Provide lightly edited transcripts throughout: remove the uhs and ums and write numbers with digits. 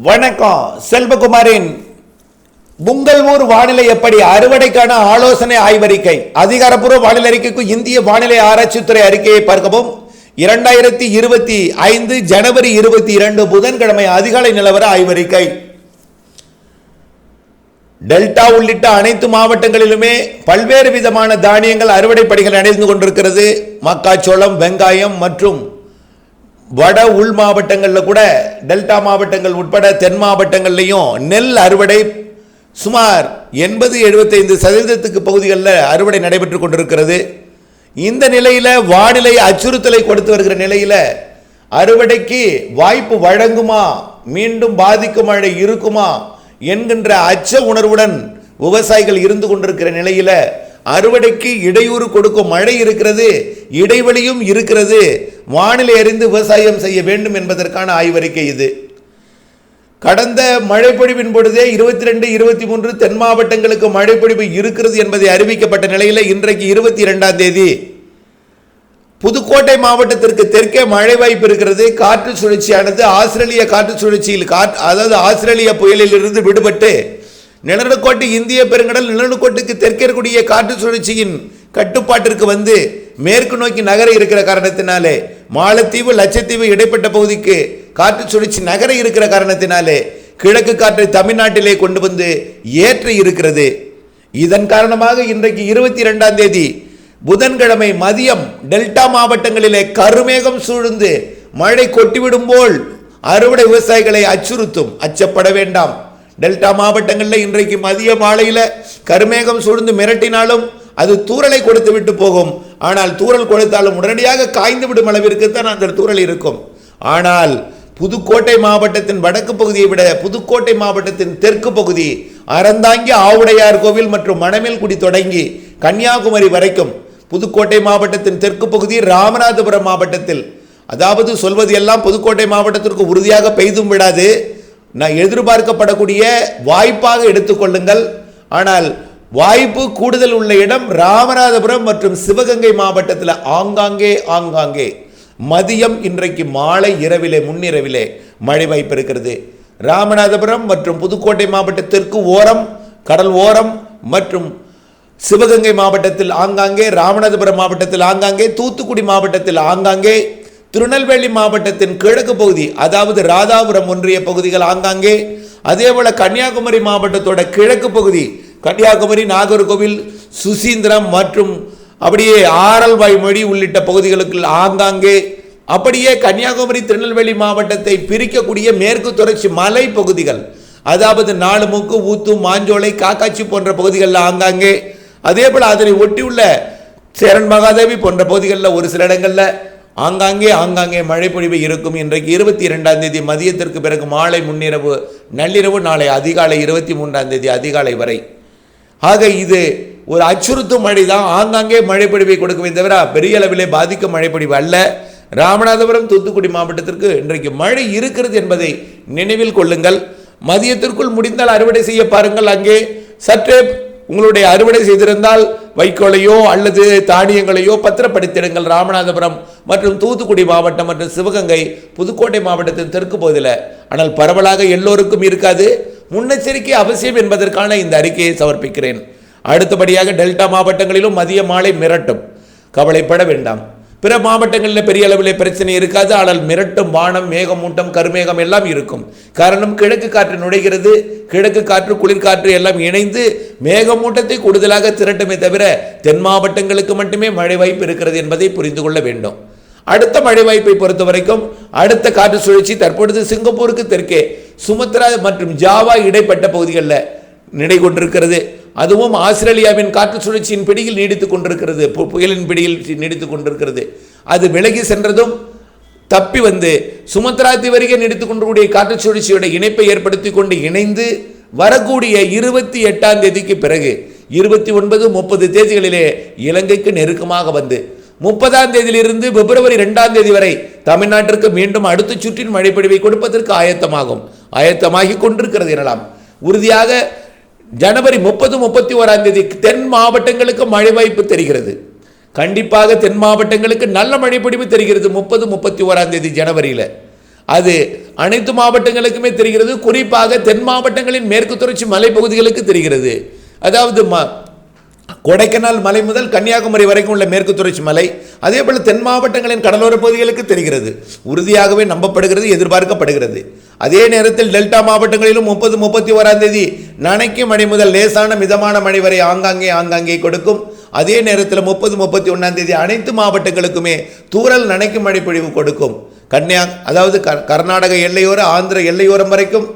வணக்கம். செல்வகுமாரின் உங்கள் ஊர் வானிலை எப்படி அறுவடைக்கான ஆலோசனை ஆய்வறிக்கை. அதிகாரப்பூர்வ வானிலை அறிக்கைக்கு இந்திய வானிலை ஆராய்ச்சித்துறை அறிக்கையை பார்க்கவும். 2025 ஜனவரி 22 புதன்கிழமை அதிகாலை நிலவர ஆய்வறிக்கை. டெல்டா உள்ளிட்ட அனைத்து மாவட்டங்களிலுமே பல்வேறு விதமான தானியங்கள் அறுவடை பணிகள் நடந்து கொண்டிருக்கிறது. மக்காச்சோளம், வெங்காயம் மற்றும் வட உள் மாவட்டங்களில் கூட டெல்டா மாவட்டங்கள் உட்பட தென் மாவட்டங்கள்லையும் நெல் அறுவடை சுமார் 80-75% பகுதிகளில் அறுவடை நடைபெற்று கொண்டிருக்கிறது. இந்த நிலையில் வானிலை அச்சுறுத்தலை கொடுத்து வருகிற நிலையில் அறுவடைக்கு வாய்ப்பு வழங்குமா, மீண்டும் பாதிக்கும் மழை இருக்குமா என்கின்ற அச்ச உணர்வுடன் விவசாயிகள் இருந்து கொண்டிருக்கிற நிலையில் அறுவடைக்கு இடையூறு கொடுக்கும் மழை இருக்கிறது, இடைவெளியும் இருக்கிறது. வானிலை அறிந்து விவசாயம் செய்ய வேண்டும் என்பதற்கான ஆய்வறிக்கை இது. கடந்த மழைப்பொழிவின் பொழுதே 22-23 தென் மாவட்டங்களுக்கு மழைப்பொழிவு இருக்கிறது என்பதை அறிவிக்கப்பட்ட நிலையில் இன்றைக்கு 22ஆம் தேதி புதுக்கோட்டை மாவட்டத்திற்கு தெற்கே மழை வாய்ப்பு இருக்கிறது. காற்று சுழற்சியானது ஆஸ்திரேலிய காற்று சுழற்சியில் அதாவது ஆஸ்திரேலிய புயலில் இருந்து விடுபட்டு நிலநடுக்கோட்டு இந்திய பெருங்கடல் நிலநடுக்கோட்டுக்கு தெற்கே இருக்கக்கூடிய காற்று சுழற்சியின் கட்டுப்பாட்டிற்கு வந்து மேற்கு நோக்கி நகர இருக்கிற காரணத்தினாலே, மாலத்தீவு லட்சத்தீவு இடைப்பட்ட பகுதிக்கு காற்று சுழற்சி நகர இருக்கிற காரணத்தினாலே கிழக்கு காற்றை தமிழ்நாட்டிலே கொண்டு வந்து ஏற்ற இருக்கிறது. இதன் காரணமாக இன்றைக்கு 22ஆம் தேதி புதன்கிழமை மதியம் டெல்டா மாவட்டங்களிலே கருமேகம் சூழ்ந்து மழை கொட்டிவிடும் போல் அறுவடை விவசாயிகளை அச்சுறுத்தும். அச்சப்பட வேண்டாம். டெல்டா மாவட்டங்களில் இன்றைக்கு மதிய மாலையில் கருமேகம் சூழ்ந்து மிரட்டினாலும் அது தூறலை கொடுத்து விட்டு போகும். ஆனால் தூறல் கொடுத்தாலும் உடனடியாக காய்ந்து விடும் அளவிற்கு தான் அந்த தூறல் இருக்கும். ஆனால் புதுக்கோட்டை மாவட்டத்தின் வடக்கு பகுதியை விட புதுக்கோட்டை மாவட்டத்தின் தெற்கு பகுதி அறந்தாங்கி ஆவுடையார் கோவில் மற்றும் மணமேல்குடி தொடங்கி கன்னியாகுமரி வரைக்கும், புதுக்கோட்டை மாவட்டத்தின் தெற்கு பகுதி ராமநாதபுரம் மாவட்டத்தில், அதாவது சொல்வது எல்லாம் புதுக்கோட்டை மாவட்டத்திற்கு உறுதியாக பெய்தும் விடாது, நான் எதிர்பார்க்கப்படக்கூடிய வாய்ப்பாக எடுத்துக்கொள்ளுங்கள். ஆனால் வாய்ப்பு கூடுதல் உள்ள இடம் ராமநாதபுரம் மற்றும் சிவகங்கை மாவட்டத்தில் ஆங்காங்கே மதியம் இன்றைக்கு மாலை இரவிலே முன்னிரவிலே மழை வாய்ப்பு இருக்கிறது. ராமநாதபுரம் மற்றும் புதுக்கோட்டை மாவட்டத்திற்கு ஓரம், கடல் ஓரம் மற்றும் சிவகங்கை மாவட்டத்தில் ஆங்காங்கே, ராமநாதபுரம் மாவட்டத்தில் ஆங்காங்கே, தூத்துக்குடி மாவட்டத்தில் ஆங்காங்கே, திருநெல்வேலி மாவட்டத்தின் கிழக்கு பகுதி அதாவது ராதாபுரம் ஒன்றிய பகுதிகள் ஆங்காங்கே, அதே போல கன்னியாகுமரி மாவட்டத்தோட கிழக்கு பகுதி கன்னியாகுமரி, நாகர்கோவில், சுசீந்திரம் மற்றும் அப்படியே ஆரல்வாய்மொழி உள்ளிட்ட பகுதிகளுக்கு ஆங்காங்கே, அப்படியே கன்னியாகுமரி திருநெல்வேலி மாவட்டத்தை பிரிக்கக்கூடிய மேற்கு தொடர்ச்சி மலை பகுதிகள் அதாவது நாலுமுக்கு, ஊத்து, மாஞ்சோலை, காக்காட்சி போன்ற பகுதிகளில் ஆங்காங்கே, அதே போல் அதனை ஒட்டியுள்ள சேரன் மகாதேவி போன்ற பகுதிகளில் ஒரு சில இடங்களில் ஆங்காங்கே மழை பொழிவு இருக்கும். இன்றைக்கு 22ஆம் தேதி மதியத்திற்கு பிறகு மாலை முன்னிரவு நள்ளிரவு, நாளை அதிகாலை 23ஆம் தேதி அதிகாலை வரை. ஆக இது ஒரு அச்சுறுத்தும் மழை தான். ஆங்காங்கே மழை பொழிவை கொடுக்குமே தவிர பெரிய அளவிலே பாதிக்கும் மழை பொழிவு அல்ல. ராமநாதபுரம் தூத்துக்குடி மாவட்டத்திற்கு இன்றைக்கு மழை இருக்கிறது என்பதை நினைவில் கொள்ளுங்கள். மதியத்திற்குள் முடிந்தால் அறுவடை செய்ய பாருங்கள். அங்கே சற்றே உங்களுடைய அறுவடை செய்திருந்தால் வைக்கோலையோ அல்லது தானியங்களையோ பத்திரப்படுத்திடுங்கள். ராமநாதபுரம் மற்றும் தூத்துக்குடி மாவட்டம் மற்றும் சிவகங்கை, புதுக்கோட்டை மாவட்டத்தின் தெற்கு பகுதியில். ஆனால் பரவலாக எல்லோருக்கும் இருக்காது. முன்னெச்சரிக்கை அவசியம் என்பதற்கான இந்த அறிக்கையை சமர்ப்பிக்கிறேன். அடுத்தபடியாக டெல்டா மாவட்டங்களிலும் மதிய மாலை மிரட்டும். கவலைப்பட வேண்டாம். பிற மாவட்டங்களில் பெரிய அளவில் பிரச்சனை இருக்காது. ஆனால் மிரட்டும் வானம், மேகமூட்டம், கருமேகம் எல்லாம் இருக்கும். காரணம், கிழக்கு காற்று நுழைகிறது. கிழக்கு காற்று, குளிர்காற்று எல்லாம் இணைந்து மேகமூட்டத்தை கூடுதலாக திரட்டுமே தவிர தென் மாவட்டங்களுக்கு மட்டுமே மழை வாய்ப்பு இருக்கிறது என்பதை புரிந்து கொள்ள வேண்டும். அடுத்த மழை வாய்ப்பை பொறுத்த வரைக்கும் அடுத்த காற்று சுழற்சி தற்பொழுது சிங்கப்பூருக்கு தெற்கே சுமத்ரா மற்றும் ஜாவா இடைப்பட்ட பகுதிகளில் நிலை கொண்டிருக்கிறது. அதுவும் ஆஸ்திரேலியாவின் காற்று சுழற்சியின் பிடியில் நீடித்துக் கொண்டிருக்கிறது, புயலின் பிடியில் நீடித்துக் கொண்டிருக்கிறது. அது விலகி சென்றதும் தப்பி வந்து சுமத்ரா தீவரிகை நீடித்துக் கொண்டிருக்கூடிய காற்று சுழற்சியோட இணைப்பை ஏற்படுத்தி கொண்டு இணைந்து வரக்கூடிய 28ஆம் தேதிக்கு பிறகு 29, 30 தேதிகளிலே இலங்கைக்கு நெருக்கமாக வந்து 30ஆம் தேதியிலிருந்து பிப்ரவரி 2ஆம் தேதி வரை தமிழ்நாட்டிற்கு மீண்டும் அடுத்த சுற்றின் மழைப்பொழிவை கொடுப்பதற்கு ஆயத்தமாகி கொண்டிருக்கிறது எனலாம். உறுதியாக ஜனவரி 30, 31ஆம் தேதி தென் மாவட்டங்களுக்கு மழை வாய்ப்பு தெரிகிறது. கண்டிப்பாக தென் மாவட்டங்களுக்கு நல்ல மழை பொழிவு தெரிகிறது 30, 31ஆம் தேதி ஜனவரியில். அது அனைத்து மாவட்டங்களுக்குமே தெரிகிறது. குறிப்பாக தென் மாவட்டங்களின் மேற்கு தொடர்ச்சி மலைப்பகுதிகளுக்கு தெரிகிறது. அதாவது கொடைக்கானல் மலை முதல் கன்னியாகுமரி வரைக்கும் உள்ள மேற்கு தொடர்ச்சி மலை, அதே போல தென் மாவட்டங்களின் கடலோர பகுதிகளுக்கு தெரிகிறது. உறுதியாகவே நம்பப்படுகிறது, எதிர்பார்க்கப்படுகிறது. அதே நேரத்தில் டெல்டா மாவட்டங்களிலும் 30, 31ஆம் தேதி நனைக்கும் மழை முதல் லேசான மிதமான மழை வரை ஆங்காங்கே கொடுக்கும். அதே நேரத்தில் 30, 31ஆம் தேதி அனைத்து மாவட்டங்களுக்குமே தூறல் நனைக்கும் மழை பொழிவு கொடுக்கும். அதாவது கர்நாடக எல்லையோர ஆந்திர எல்லையோரம் வரைக்கும்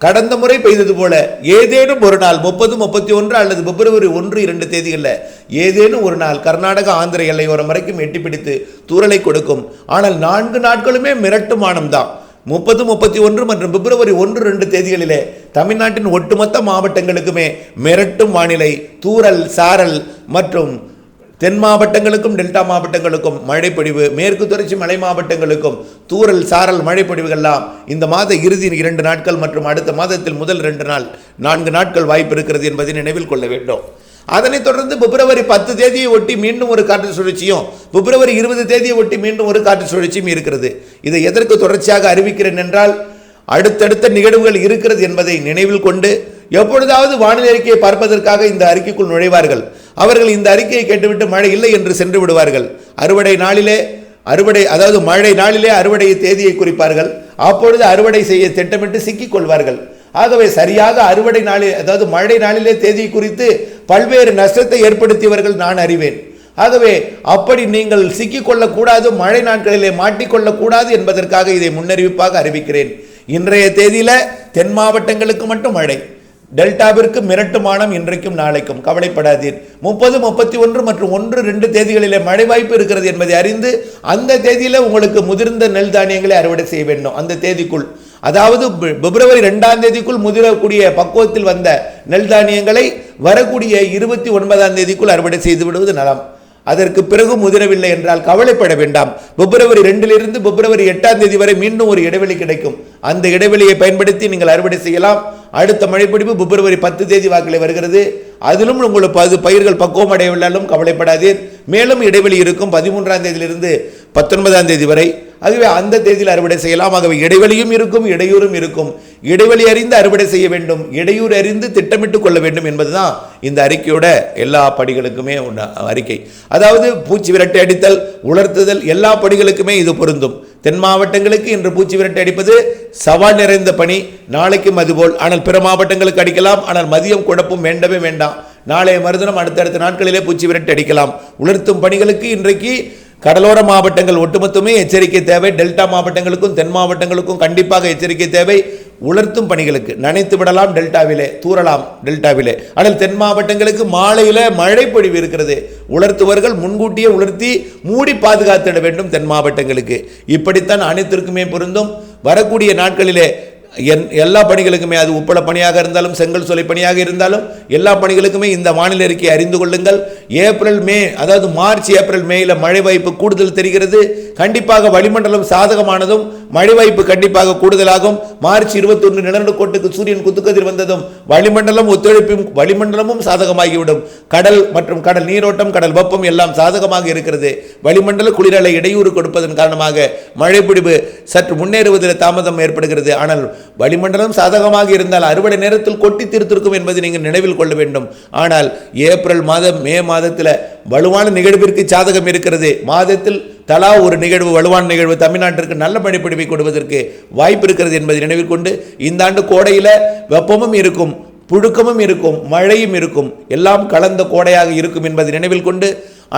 கடந்த முறை பெய்தது போல ஏதேனும் ஒரு நாள் 30, 31 அல்லது பிப்ரவரி 1, 2 தேதிகளில் ஏதேனும் ஒரு நாள் கர்நாடக ஆந்திர எல்லையோரம் வரைக்கும் எட்டி பிடித்து தூறலை கொடுக்கும். ஆனால் 4 நாட்களுமே மிரட்டும் வானம்தான். 30, 31 மற்றும் பிப்ரவரி 1, 2 தேதிகளிலே தமிழ்நாட்டின் ஒட்டுமொத்த மாவட்டங்களுக்குமே மிரட்டும் வானிலை, தூறல், சாரல் மற்றும் தென் மாவட்டங்களுக்கும் டெல்டா மாவட்டங்களுக்கும் மழைப்பொழிவு, மேற்கு தொடர்ச்சி மலை மாவட்டங்களுக்கும் தூறல், சாரல் மழைப்பொழிவுகள்லாம் இந்த மாத இறுதி 2 நாட்கள் மற்றும் அடுத்த மாதத்தில் முதல் 2 நாள் 4 நாட்கள் வாய்ப்பு இருக்கிறது என்பதை நினைவில் கொள்ள வேண்டும். அதனைத் தொடர்ந்து பிப்ரவரி 10 தேதியை ஒட்டி மீண்டும் ஒரு காற்று சுழற்சியும், பிப்ரவரி 20 தேதியை ஒட்டி மீண்டும் ஒரு காற்று சுழற்சியும் இருக்கிறது. இதை எதற்கு தொடர்ச்சியாக அறிவிக்கிறேன் என்றால், அடுத்தடுத்த நிகழ்வுகள் இருக்கிறது என்பதை நினைவில் கொண்டு எப்பொழுதாவது வானிலை அறிக்கையை பார்ப்பதற்காக இந்த அறிக்கைக்குள் நுழைவார்கள். அவர்கள் இந்த அறிக்கையை கேட்டுவிட்டு மழை இல்லை என்று சென்று விடுவார்கள். அதாவது மழை நாளிலே அறுவடை தேதியை குறிப்பார்கள். அப்பொழுது அறுவடை செய்ய திட்டமிட்டு சிக்கிக் கொள்வார்கள். ஆகவே சரியாக அறுவடை நாளில், அதாவது மழை நாளிலே தேதியை குறித்து பல்வேறு நஷ்டத்தை ஏற்படுத்தியவர்கள் நான் அறிவேன். ஆகவே அப்படி நீங்கள் சிக்கிக்கொள்ளக்கூடாது, மழை நாட்களிலே மாட்டிக்கொள்ளக்கூடாது என்பதற்காக இதை முன்னறிவிப்பாக அறிவிக்கிறேன். இன்றைய தேதியில தென் மாவட்டங்களுக்கு மட்டும் மழை, டெல்டாவிற்கு மிரட்டுமானம் இன்றைக்கும் நாளைக்கும், கவலைப்படாதீர். 30, 31 மற்றும் 1, 2 தேதிகளிலே மழை வாய்ப்பு இருக்கிறது என்பதை அறிந்து அந்த தேதியில உங்களுக்கு முதிர்ந்த நெல் தானியங்களை அறுவடை செய்ய வேண்டும். அந்த தேதிக்குள், அதாவது பிப்ரவரி 2ஆம் தேதிக்குள் முதிரக்கூடிய பக்குவத்தில் வந்த நெல் தானியங்களை வரக்கூடிய 29ஆம் தேதிக்குள் அறுவடை செய்து விடுவது நலம். அதற்கு பிறகு முதிரவில்லை என்றால் கவலைப்பட வேண்டாம். பிப்ரவரி 2 பிப்ரவரி 8ஆம் தேதி வரை மீண்டும் ஒரு இடைவெளி கிடைக்கும். அந்த இடைவெளியை பயன்படுத்தி நீங்கள் அறுவடை செய்யலாம். அடுத்த மழைப்பிடிப்பு பிப்ரவரி 10 தேதி வாக்கில் வருகிறது. அதிலும் உங்களுக்கு பயிர்கள் பக்குவம் அடையவில்லையும் கவலைப்படாதீர். மேலும் இடைவெளி இருக்கும் 13ஆம் தேதியிலிருந்து 19ஆம் தேதி வரை. ஆகவே அந்த தேதியில் அறுவடை செய்யலாம். ஆகவே இடைவெளியும் இருக்கும், இடையூறும் இருக்கும். இடைவெளி அறிந்து அறுவடை செய்ய வேண்டும், இடையூறு அறிந்து திட்டமிட்டு கொள்ள வேண்டும் என்பதுதான் இந்த அறிக்கையோட எல்லா படிகளுக்குமே அறிக்கை. அதாவது பூச்சி விரட்டை அடித்தல், உலர்த்துதல் எல்லா படிகளுக்குமே இது பொருந்தும். தென் மாவட்டங்களுக்கு இன்று பூச்சி விரட்டை அடிப்பது சவால் நிறைந்த பணி, நாளைக்கும் அதுபோல். ஆனால் பிற மாவட்டங்களுக்கு அடிக்கலாம். ஆனால் மதியம் குழப்பம் வேண்டவே வேண்டாம். நாளைய மறுதினம் அடுத்தடுத்த நாட்களிலே பூச்சி விரட்டை அடிக்கலாம். உலர்த்தும் பணிகளுக்கு இன்றைக்கு கடலோர மாவட்டங்கள் ஒட்டுமொத்தமே எச்சரிக்கை தேவை. டெல்டா மாவட்டங்களுக்கும் தென் மாவட்டங்களுக்கும் கண்டிப்பாக எச்சரிக்கை தேவை. உலர்த்தும் பணிகளுக்கு நனைத்து விடலாம், டெல்டாவிலே தூறலாம் டெல்டாவிலே. ஆனால் தென் மாவட்டங்களுக்கு மாலையில மழை பொழிவு இருக்கிறது. உலர்த்துவர்கள் முன்கூட்டியே உலர்த்தி மூடி பாதுகாத்திட வேண்டும் தென் மாவட்டங்களுக்கு. இப்படித்தான் அனைத்திற்குமே பொருந்தும். வரக்கூடிய நாட்களிலே எல்லா பணிகளுக்குமே, அது உப்பள பணியாக இருந்தாலும் செங்கல் சோலை பணியாக இருந்தாலும் எல்லா பணிகளுக்குமே இந்த வானிலை அறிக்கையை அறிந்து கொள்ளுங்கள். ஏப்ரல் மே, அதாவது மார்ச் ஏப்ரல் மேல மழை வாய்ப்பு கூடுதல் தெரிகிறது. கண்டிப்பாக வளிமண்டலம் சாதகமானதும் மழை வாய்ப்பு கண்டிப்பாக கூடுதலாகும். மார்ச் 21 நிலநடுக்கோட்டுக்கு சூரியன் குத்துக்கதிர் வந்ததும் வளிமண்டலம் ஒத்துழைப்பும் வளிமண்டலமும் சாதகமாகிவிடும். கடல் மற்றும் கடல் நீரோட்டம், கடல் வெப்பம் எல்லாம் சாதகமாக இருக்கிறது. வளிமண்டல குளிரலை இடையூறு கொடுப்பதன் காரணமாக மழை பொழிவு சற்று முன்னேறுவதில் தாமதம் ஏற்படுகிறது. ஆனால் வளிமண்டலம் சாதகமாக இருந்தால் அறுவடை நேரத்தில் கொட்டி தீர்த்திருக்கும் என்பதை நீங்கள் நினைவில் கொள்ள வேண்டும். ஆனால் ஏப்ரல் மாதம், மே மாதத்தில் வலுவான நிகழ்விற்கு சாதகம் இருக்கிறது. மாதத்தில் தலா ஒரு நிகழ்வு, வலுவான நிகழ்வு தமிழ்நாட்டிற்கு நல்ல மழைப்பொழிவை கொடுப்பதற்கு வாய்ப்பு இருக்கிறது என்பதை நினைவில் கொண்டு, இந்த ஆண்டு கோடையில் வெப்பமும் இருக்கும், புழுக்கமும் இருக்கும், மழையும் இருக்கும், எல்லாம் கலந்த கோடையாக இருக்கும் என்பதை நினைவில் கொண்டு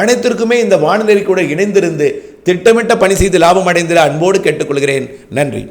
அனைத்திற்குமே இந்த வானிலை கூட இணைந்திருந்து திட்டமிட்ட பணி செய்து லாபம் அடைந்திட அன்போடு கேட்டுக்கொள்கிறேன். நன்றி.